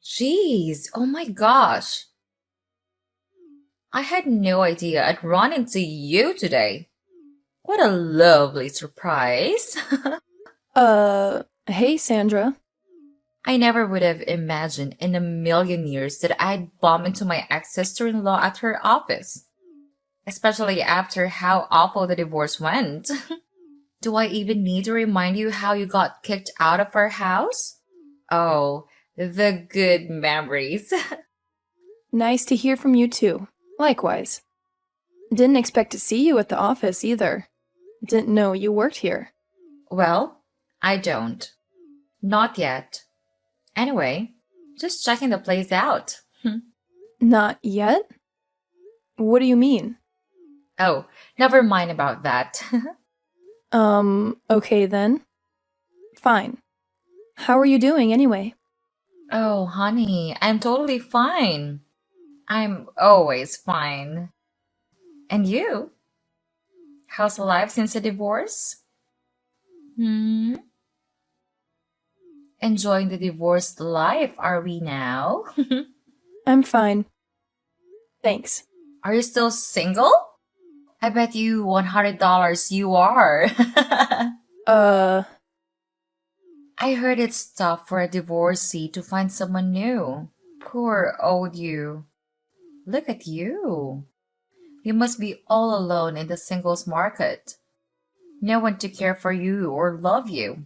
Jeez, oh my gosh. I had no idea I'd run into you today. What a lovely surprise. Hey Sandra. I never would have imagined in a million years that I'd bump into my ex-sister-in-law at her office, especially after how awful the divorce went. Do I even need to remind you how you got kicked out of our house? Oh, the good memories. Nice to hear from you too. Likewise. Didn't expect to see you at the office either. Didn't know you worked here. Well, I don't. Not yet. Anyway, just checking the place out. Not yet? What do you mean? Oh, never mind about that. Okay then. Fine. How are you doing anyway? Oh, honey, I'm totally fine. I'm always fine. And you? How's life since the divorce? Hmm? Enjoying the divorced life, are we now? I'm fine. Thanks. Are you still single? I bet you $100 you are. Uh, I heard it's tough for a divorcee to find someone new. Poor old you. Look at you. You must be all alone in the singles market. No one to care for you or love you.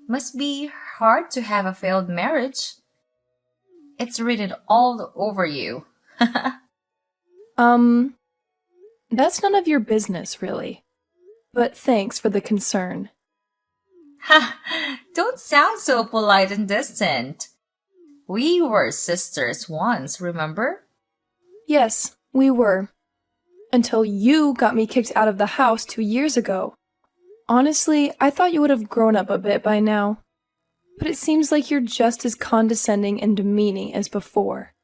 Must be hard to have a failed marriage. It's written all over you. um, that's none of your business, really. But thanks for the concern. Ha! Don't sound so polite and distant. We were sisters once, remember? Yes, we were. Until you got me kicked out of the house 2 years ago. Honestly, I thought you would have grown up a bit by now. But it seems like you're just as condescending and demeaning as before.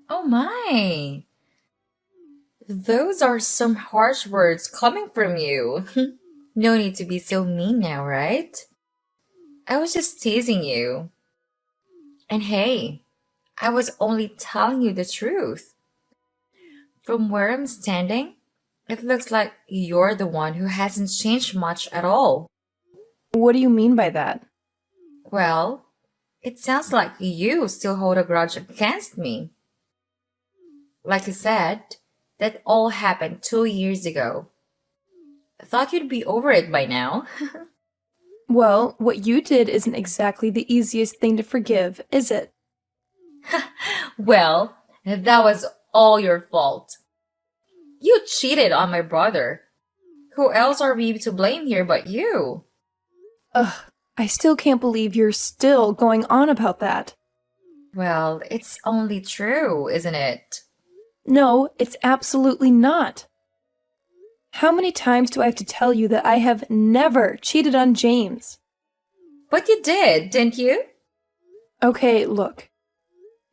Oh my! Those are some harsh words coming from you. No need to be so mean now, right? I was just teasing you. And hey, I was only telling you the truth. From where I'm standing, it looks like you're the one who hasn't changed much at all. What do you mean by that? Well, it sounds like you still hold a grudge against me. Like I said, that all happened 2 years ago. I thought you'd be over it by now. Well, what you did isn't exactly the easiest thing to forgive, is it? Well, that was all your fault. You cheated on my brother. Who else are we to blame here but you? Ugh, I still can't believe you're still going on about that. Well, it's only true, isn't it? No, it's absolutely not. How many times do I have to tell you that I have never cheated on James? But you did, didn't you? Okay, look.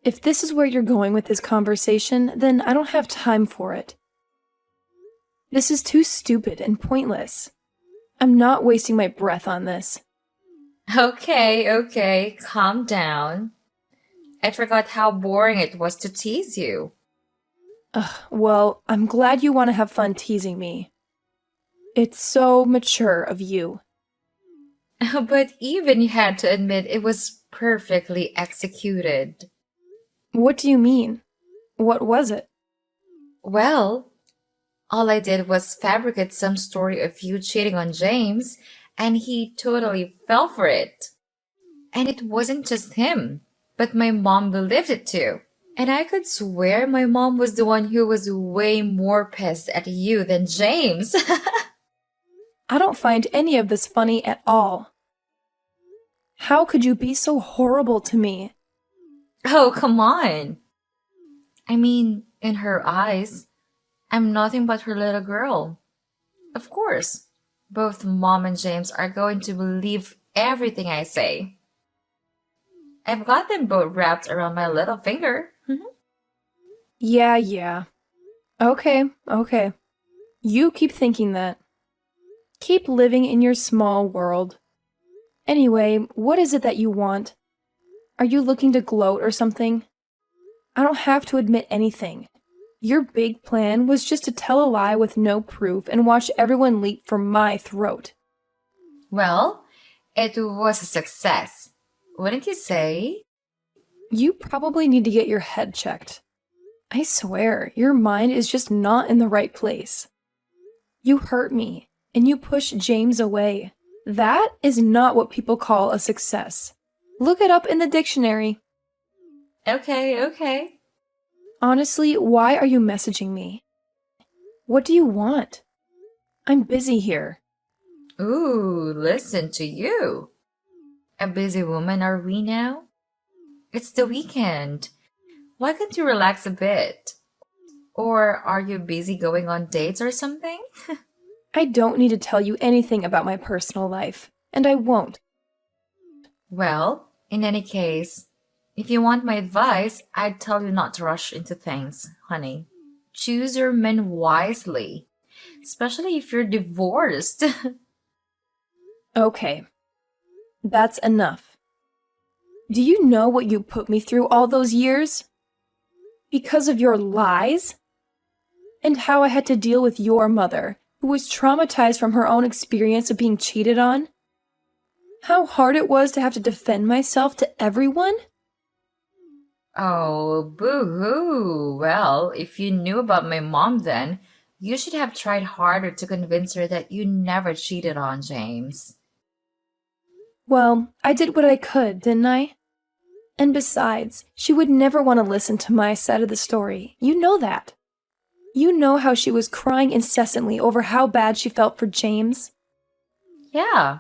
If this is where you're going with this conversation, then I don't have time for it. This is too stupid and pointless. I'm not wasting my breath on this. Okay, calm down. I forgot how boring it was to tease you. Ugh, well, I'm glad you want to have fun teasing me. It's so mature of you. But even you had to admit it was perfectly executed. What do you mean? What was it? Well, all I did was fabricate some story of you cheating on James, and he totally fell for it. And it wasn't just him, but my mom believed it too. And I could swear my mom was the one who was way more pissed at you than James. I don't find any of this funny at all. How could you be so horrible to me? Oh, come on. I mean, in her eyes, I'm nothing but her little girl. Of course, both Mom and James are going to believe everything I say. I've got them both wrapped around my little finger. Yeah. Okay. You keep thinking that. Keep living in your small world. Anyway, what is it that you want? Are you looking to gloat or something? I don't have to admit anything. Your big plan was just to tell a lie with no proof and watch everyone leap for my throat. Well, it was a success. Wouldn't you say? You probably need to get your head checked. I swear, your mind is just not in the right place. You hurt me, and you pushed James away. That is not what people call a success. Look it up in the dictionary. Okay, okay. Honestly, why are you messaging me? What do you want? I'm busy here. Ooh, listen to you. A busy woman are we now? It's the weekend. Why can't you relax a bit? Or are you busy going on dates or something? I don't need to tell you anything about my personal life, and I won't. Well, in any case, if you want my advice, I'd tell you not to rush into things, honey. Choose your men wisely, especially if you're divorced. Okay, that's enough. Do you know what you put me through all those years? Because of your lies? And how I had to deal with your mother, who was traumatized from her own experience of being cheated on? How hard it was to have to defend myself to everyone? Oh, boo-hoo. Well, if you knew about my mom then, you should have tried harder to convince her that you never cheated on James. Well, I did what I could, didn't I? And besides, she would never want to listen to my side of the story. You know that. You know how she was crying incessantly over how bad she felt for James. Yeah.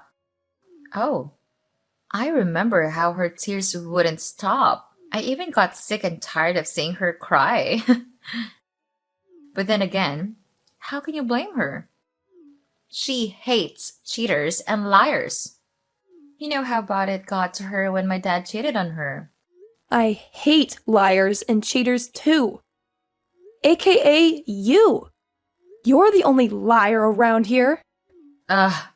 Oh, I remember how her tears wouldn't stop. I even got sick and tired of seeing her cry. But then again, how can you blame her? She hates cheaters and liars. You know how bad it got to her when my dad cheated on her. I hate liars and cheaters too. AKA you. You're the only liar around here. Ugh,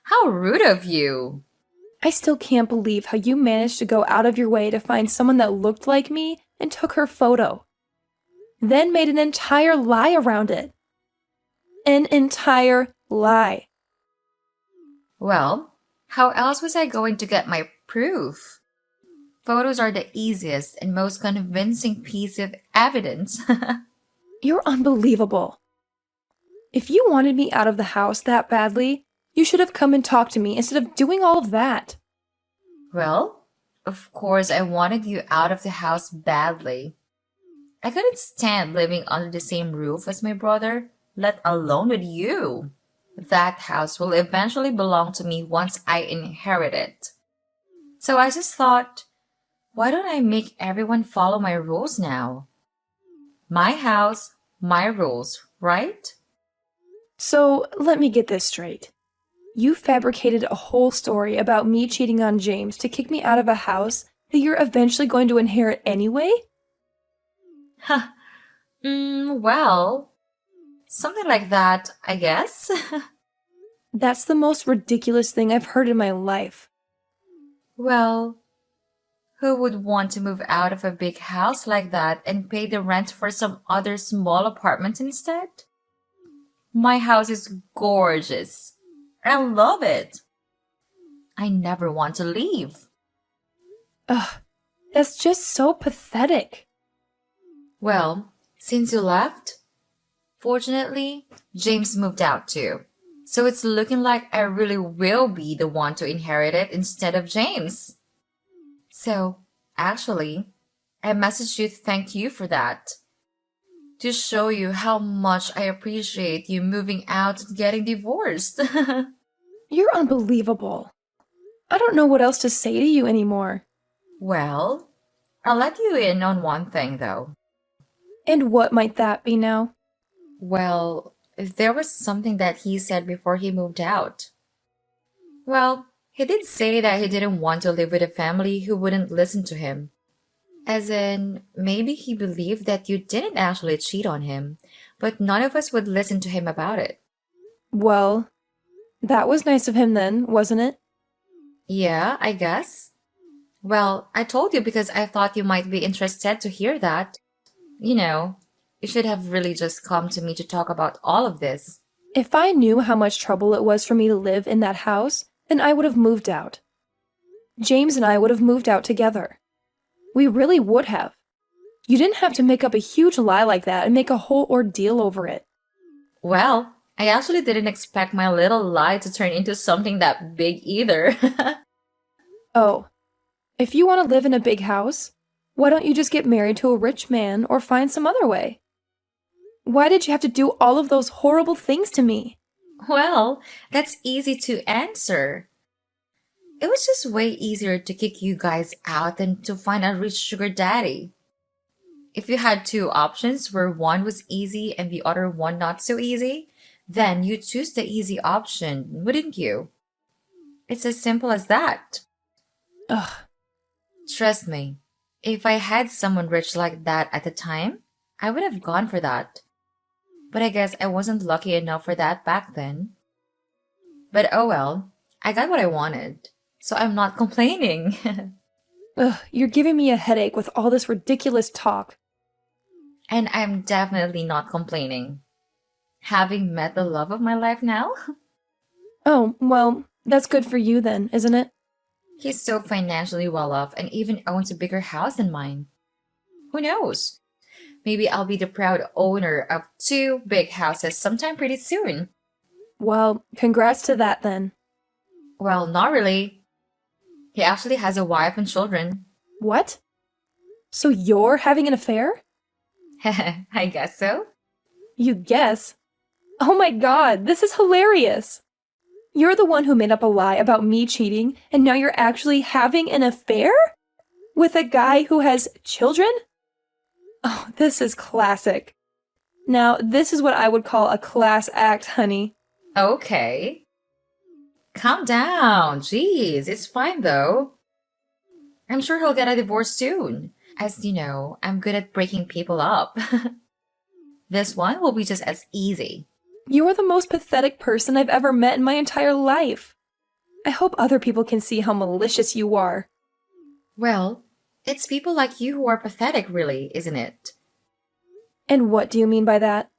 how rude of you. I still can't believe how you managed to go out of your way to find someone that looked like me and took her photo. Then made an entire lie around it. An entire lie. Well, how else was I going to get my proof? Photos are the easiest and most convincing piece of evidence. You're unbelievable. If you wanted me out of the house that badly, you should have come and talked to me instead of doing all of that. Well, of course, I wanted you out of the house badly. I couldn't stand living under the same roof as my brother, let alone with you. That house will eventually belong to me once I inherit it. So I just thought, why don't I make everyone follow my rules now? My house, my rules, right? So let me get this straight. You fabricated a whole story about me cheating on James to kick me out of a house that you're eventually going to inherit anyway? Huh. Well, something like that, I guess. That's the most ridiculous thing I've heard in my life. Well, who would want to move out of a big house like that and pay the rent for some other small apartment instead? My house is gorgeous. I love it. I never want to leave. Ugh, that's just so pathetic. Well, since you left, fortunately, James moved out too. So it's looking like I really will be the one to inherit it instead of James. So, actually, I messaged you to thank you for that. To show you how much I appreciate you moving out and getting divorced. You're unbelievable. I don't know what else to say to you anymore. Well, I'll let you in on one thing though. And what might that be now? Well, there was something that he said before he moved out. Well, he did say that he didn't want to live with a family who wouldn't listen to him. As in, maybe he believed that you didn't actually cheat on him, but none of us would listen to him about it. Well, that was nice of him then, wasn't it? Yeah, I guess. Well, I told you because I thought you might be interested to hear that. You know, you should have really just come to me to talk about all of this. If I knew how much trouble it was for me to live in that house, then I would have moved out. James and I would have moved out together. We really would have. You didn't have to make up a huge lie like that and make a whole ordeal over it. Well, I actually didn't expect my little lie to turn into something that big either. Oh, if you want to live in a big house, why don't you just get married to a rich man or find some other way? Why did you have to do all of those horrible things to me? Well, that's easy to answer. It was just way easier to kick you guys out than to find a rich sugar daddy. If you had two options where one was easy and the other one not so easy, then you'd choose the easy option, wouldn't you? It's as simple as that. Ugh, Trust me, if I had someone rich like that at the time, I would have gone for that. But I guess I wasn't lucky enough for that back then. But oh well, I got what I wanted, so I'm not complaining. ugh, you're giving me a headache with all this ridiculous talk. And I'm definitely not complaining. Having met the love of my life now, Oh, well, that's good for you then, isn't it? he's so financially well off and even owns a bigger house than mine. Who knows? Maybe I'll be the proud owner of two big houses sometime pretty soon. Well, congrats to that then. Well, not really. He actually has a wife and children. What? So you're having an affair? I guess so. You guess? Oh my god, this is hilarious! You're the one who made up a lie about me cheating, and now you're actually having an affair? With a guy who has children? Oh, this is classic. Now, this is what I would call a class act, honey. Okay. Calm down. Jeez, it's fine though. I'm sure he'll get a divorce soon. As you know, I'm good at breaking people up. This one will be just as easy. You are the most pathetic person I've ever met in my entire life. I hope other people can see how malicious you are. Well, it's people like you who are pathetic, really, isn't it? And what do you mean by that?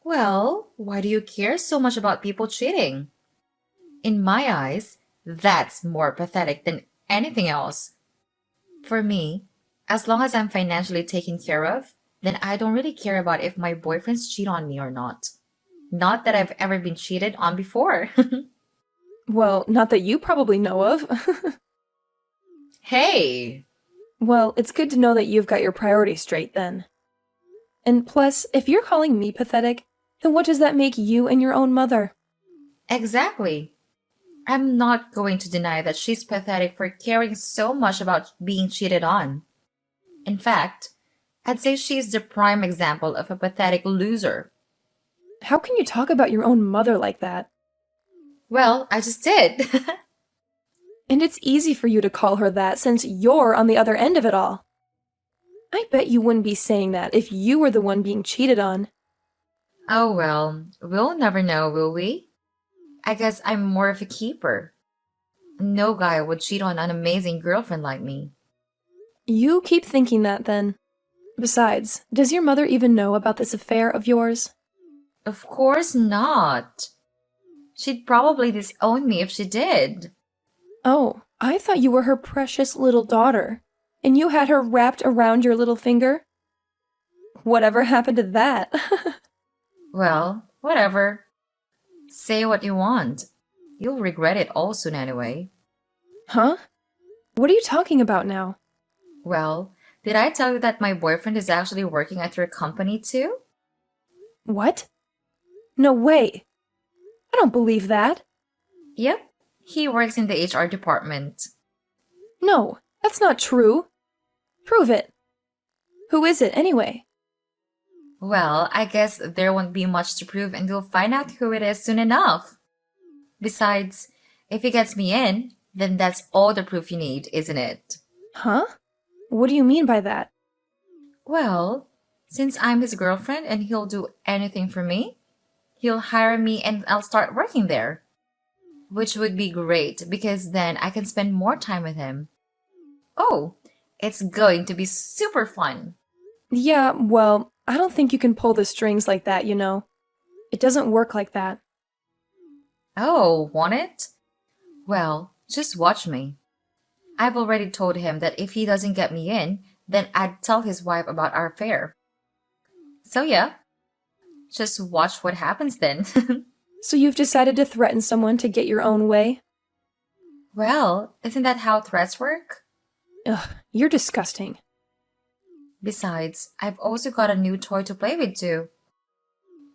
Well, why do you care so much about people cheating? In my eyes, that's more pathetic than anything else. For me, as long as I'm financially taken care of, then I don't really care about if my boyfriends cheat on me or not. Not that I've ever been cheated on before. Well, not that you probably know of. Hey! Well, it's good to know that you've got your priorities straight then. And plus, if you're calling me pathetic, then what does that make you and your own mother? Exactly. I'm not going to deny that she's pathetic for caring so much about being cheated on. In fact, I'd say she's the prime example of a pathetic loser. How can you talk about your own mother like that? Well, I just did. And it's easy for you to call her that since you're on the other end of it all. I bet you wouldn't be saying that if you were the one being cheated on. Oh well, we'll never know, will we? I guess I'm more of a keeper. No guy would cheat on an amazing girlfriend like me. You keep thinking that then. Besides, does your mother even know about this affair of yours? Of course not. She'd probably disown me if she did. Oh, I thought you were her precious little daughter, and you had her wrapped around your little finger? Whatever happened to that? Well, whatever. Say what you want. You'll regret it all soon anyway. Huh? What are you talking about now? Well, did I tell you that my boyfriend is actually working at your company too? What? No way. I don't believe that. Yep, he works in the HR department. No, that's not true. Prove it. Who is it, anyway? Well, I guess there won't be much to prove and you'll find out who it is soon enough. Besides, if he gets me in, then that's all the proof you need, isn't it? Huh? What do you mean by that? Well, since I'm his girlfriend and he'll do anything for me, he'll hire me and I'll start working there. Which would be great because then I can spend more time with him. Oh, it's going to be super fun. Yeah, well, I don't think you can pull the strings like that, you know. It doesn't work like that. Oh, want it? Well, just watch me. I've already told him that if he doesn't get me in, then I'd tell his wife about our affair. So yeah, just watch what happens then. So you've decided to threaten someone to get your own way? Well, isn't that how threats work? Ugh, you're disgusting. Besides, I've also got a new toy to play with too.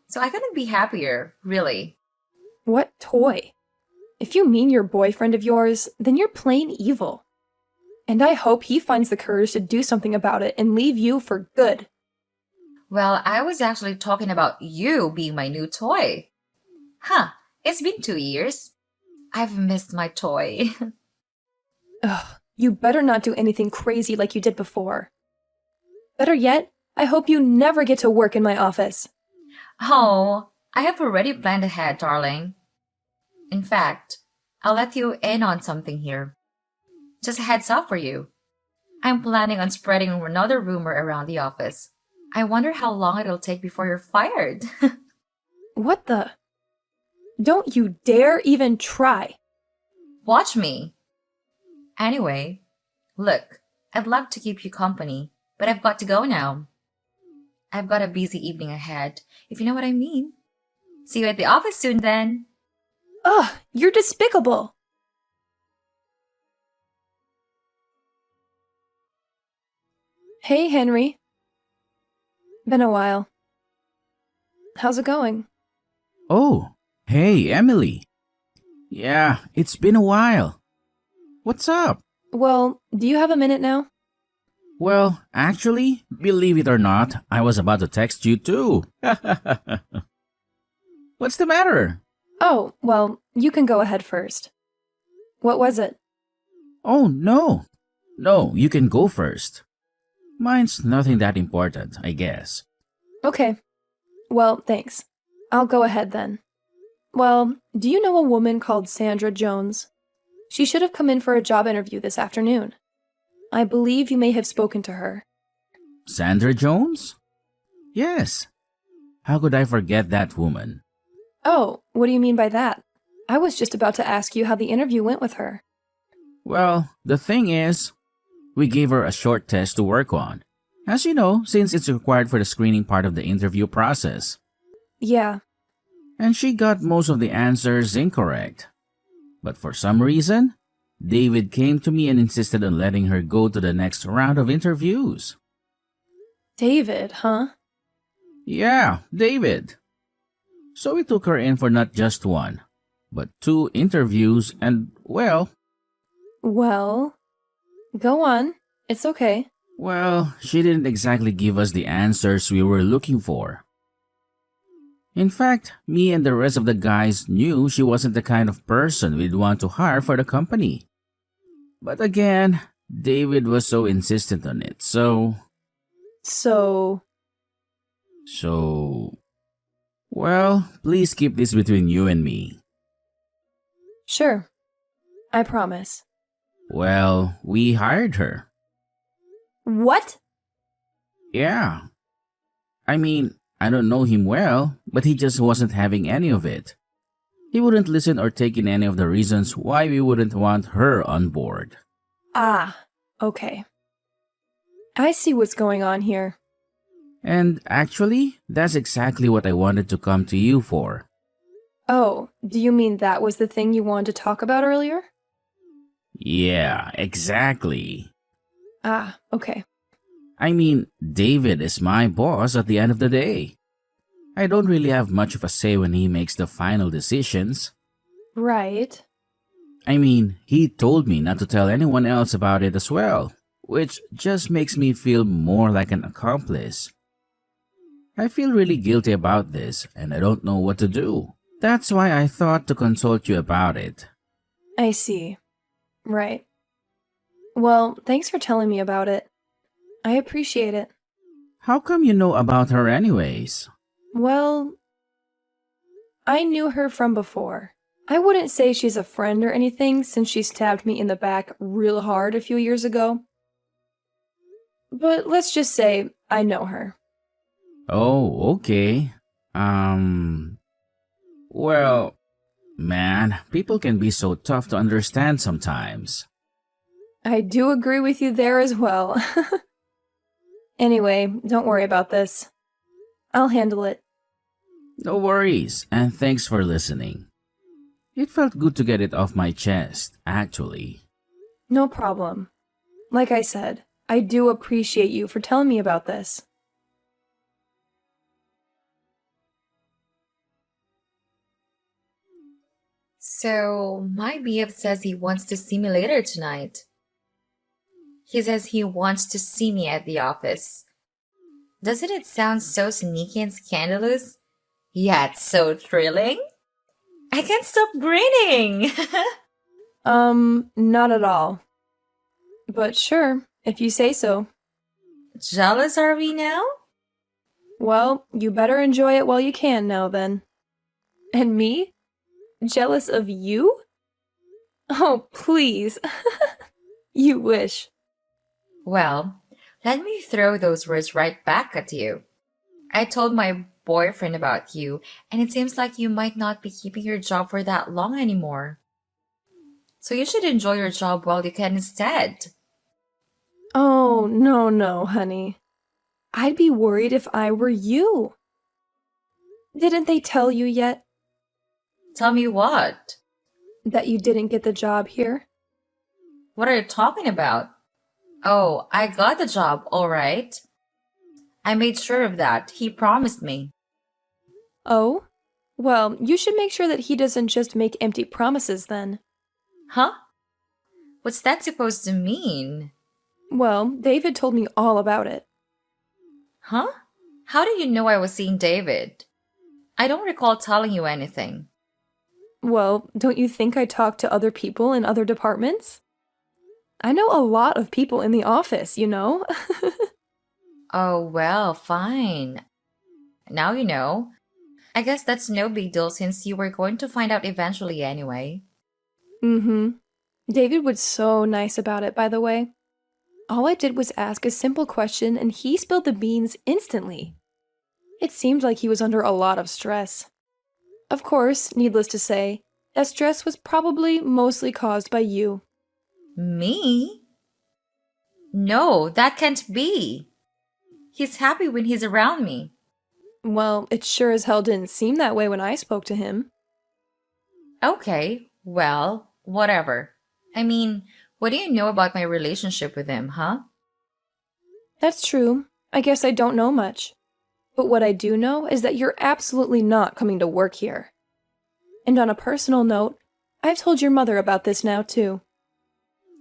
So I couldn't be happier, really. What toy? If you mean your boyfriend of yours, then you're plain evil. And I hope he finds the courage to do something about it and leave you for good. Well, I was actually talking about you being my new toy. Huh, it's been 2 years. I've missed my toy. Ugh, you better not do anything crazy like you did before. Better yet, I hope you never get to work in my office. Oh, I have already planned ahead, darling. In fact, I'll let you in on something here. Just a heads up for you. I'm planning on spreading another rumor around the office. I wonder how long it'll take before you're fired. What the? Don't you dare even try. Watch me. Anyway, look, I'd love to keep you company, but I've got to go now. I've got a busy evening ahead, if you know what I mean. See you at the office soon then. Ugh, you're despicable. Hey, Henry. Been a while. How's it going? Oh, hey, Emily. Yeah, it's been a while. What's up? Well, do you have a minute now? Well, actually, believe it or not, I was about to text you too. What's the matter? Oh, well, you can go ahead first. What was it? Oh, no. No, you can go first. Mine's nothing that important, I guess. Okay. Well, thanks. I'll go ahead then. Well, do you know a woman called Sandra Jones? She should have come in for a job interview this afternoon. I believe you may have spoken to her. Sandra Jones? Yes. How could I forget that woman? Oh, what do you mean by that? I was just about to ask you how the interview went with her. Well, the thing is, we gave her a short test to work on. As you know, since it's required for the screening part of the interview process. Yeah. And she got most of the answers incorrect. But for some reason, David came to me and insisted on letting her go to the next round of interviews. David, huh? Yeah, David. So we took her in for not just one, but 2 interviews and, well, Well, go on. It's okay. she didn't exactly give us the answers we were looking for. In fact, me and the rest of the guys knew she wasn't the kind of person we'd want to hire for the company. But again, David was so insistent on it, so, So, please keep this between you and me. sure. I promise. Well, we hired her. What? Yeah. I mean, I don't know him well, but he just wasn't having any of it. He wouldn't listen or take in any of the reasons why we wouldn't want her on board. Ah, okay. I see what's going on here. And actually, that's exactly what I wanted to come to you for. Oh, do you mean that was the thing you wanted to talk about earlier? Yeah, exactly. Ah, okay. I mean, David is my boss at the end of the day. I don't really have much of a say when he makes the final decisions. Right. I mean, he told me not to tell anyone else about it as well, which just makes me feel more like an accomplice. I feel really guilty about this, and I don't know what to do. That's why I thought to consult you about it. I see. Right. Well, thanks for telling me about it. I appreciate it. How come you know about her anyways? Well, I knew her from before. I wouldn't say she's a friend or anything since she stabbed me in the back real hard a few years ago, but let's just say I know her. Oh, okay. Um, well, man, people can be so tough to understand sometimes. I do agree with you there as well. Anyway, don't worry about this. I'll handle it. No worries, and thanks for listening. It felt good to get it off my chest, actually. No problem. Like I said, I do appreciate you for telling me about this. So, my BF says he wants to see me later tonight. He says he wants to see me at the office. Doesn't it sound so sneaky and scandalous? Yet so thrilling? I can't stop grinning! Not at all. But sure, if you say so. Jealous are we now? Well, you better enjoy it while you can now then. And me? Jealous of you? Oh, please. You wish. Well, let me throw those words right back at you. I told my boyfriend about you, and it seems like you might not be keeping your job for that long anymore. So you should enjoy your job while you can instead. Oh, no, honey. I'd be worried if I were you. Didn't they tell you yet Tell me what? that you didn't get the job here? What are you talking about? Oh, I got the job, all right. I made sure of that. He promised me. Oh? Well, you should make sure that he doesn't just make empty promises then. Huh? What's that supposed to mean? Well, David told me all about it. Huh? How do you know I was seeing David? I don't recall telling you anything. Well, don't you think I talk to other people in other departments? I know a lot of people in the office, you know? Oh, well, fine. Now you know. I guess that's no big deal since you were going to find out eventually anyway. Mm-hmm. David was so nice about it, by the way. All I did was ask a simple question and he spilled the beans instantly. It seemed like he was under a lot of stress. Of course, needless to say, that stress was probably mostly caused by you. Me? No, that can't be. He's happy when he's around me. Well, it sure as hell didn't seem that way when I spoke to him. Okay, well, whatever. I mean, what do you know about my relationship with him, huh? That's true. I guess I don't know much. But what I do know is that you're absolutely not coming to work here. And on a personal note, I've told your mother about this now, too.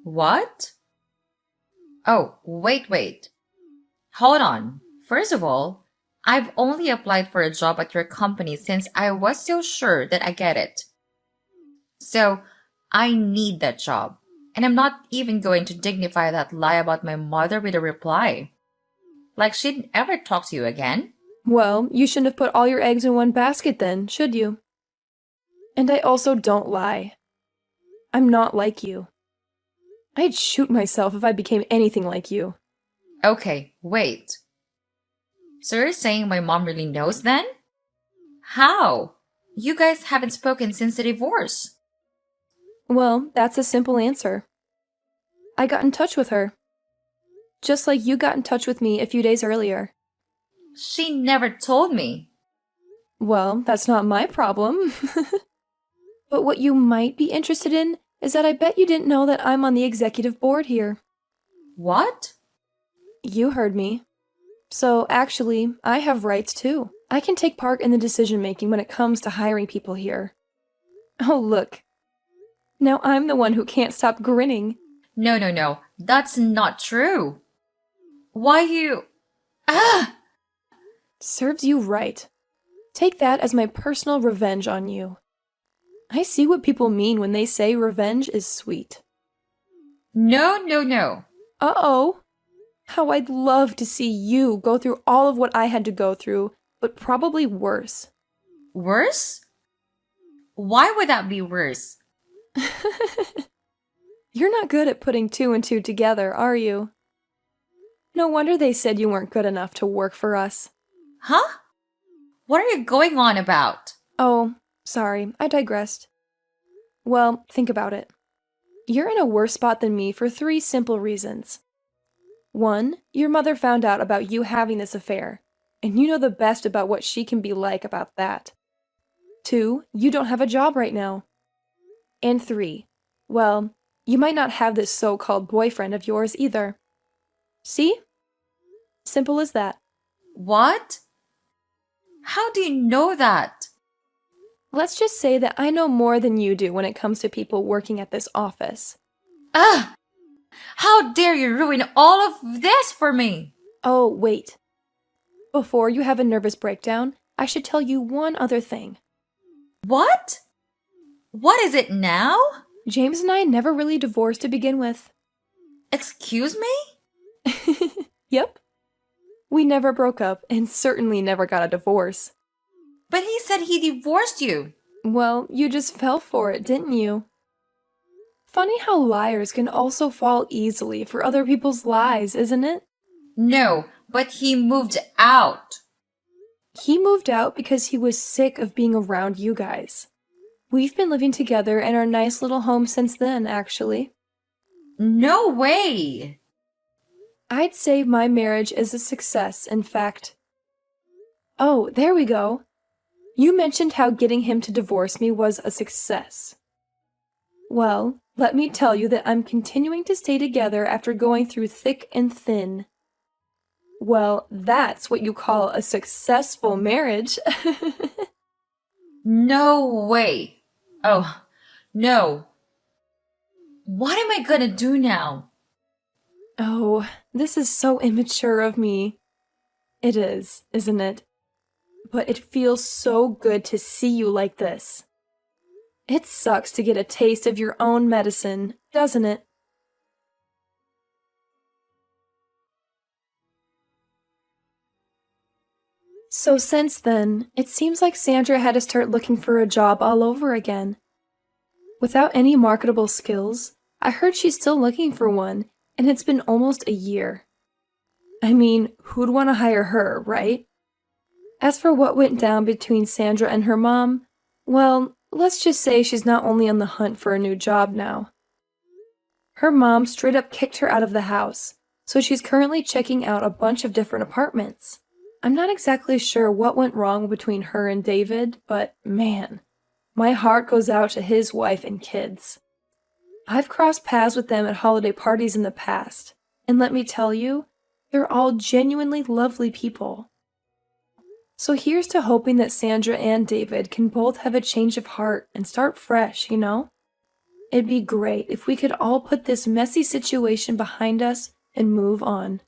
What? Oh, wait. Hold on. First of all, I've only applied for a job at your company since I was so sure that I get it. So, I need that job. And I'm not even going to dignify that lie about my mother with a reply. Like she'd ever talk to you again? Well, you shouldn't have put all your eggs in one basket then, should you? And I also don't lie. I'm not like you. I'd shoot myself if I became anything like you. Okay, wait. So you're saying my mom really knows then? How? You guys haven't spoken since the divorce. Well, that's a simple answer. I got in touch with her. Just like you got in touch with me a few days earlier. She never told me. Well, that's not my problem. But what you might be interested in is that I bet you didn't know that I'm on the executive board here. What? You heard me. So, actually, I have rights too. I can take part in the decision making when it comes to hiring people here. Oh, look. Now I'm the one who can't stop grinning. No. That's not true. Why you. Ah! Serves you right. Take that as my personal revenge on you. I see what people mean when they say revenge is sweet. No. Uh-oh. How I'd love to see you go through all of what I had to go through, but probably worse. Worse? Why would that be worse? You're not good at putting two and two together, are you? No wonder they said you weren't good enough to work for us. Huh? What are you going on about? Oh, sorry, I digressed. Well, think about it. You're in a worse spot than me for 3 simple reasons. 1, your mother found out about you having this affair, and you know the best about what she can be like about that. 2, you don't have a job right now. And 3, well, you might not have this so-called boyfriend of yours either. See? Simple as that. What? How do you know that? Let's just say that I know more than you do when it comes to people working at this office. Ugh! How dare you ruin all of this for me? Oh, wait. Before you have a nervous breakdown, I should tell you one other thing. What? What is it now? James and I never really divorced to begin with. Excuse me? Yep. We never broke up and certainly never got a divorce. But he said he divorced you. Well, you just fell for it, didn't you? Funny how liars can also fall easily for other people's lies, isn't it? No, but he moved out. He moved out because he was sick of being around you guys. We've been living together in our nice little home since then, actually. No way. I'd say my marriage is a success, in fact. Oh, there we go. You mentioned how getting him to divorce me was a success. Well, let me tell you that I'm continuing to stay together after going through thick and thin. Well, that's what you call a successful marriage. No way. Oh, no. What am I gonna do now? Oh, this is so immature of me. It is, isn't it? But it feels so good to see you like this. It sucks to get a taste of your own medicine, doesn't it? So since then, it seems like Sandra had to start looking for a job all over again. Without any marketable skills, I heard she's still looking for one, and it's been almost a year. I mean, who'd want to hire her, right? As for what went down between Sandra and her mom, well, let's just say she's not only on the hunt for a new job now. Her mom straight up kicked her out of the house, so she's currently checking out a bunch of different apartments. I'm not exactly sure what went wrong between her and David, but man, my heart goes out to his wife and kids. I've crossed paths with them at holiday parties in the past, and let me tell you, they're all genuinely lovely people. So here's to hoping that Sandra and David can both have a change of heart and start fresh, you know? It'd be great if we could all put this messy situation behind us and move on.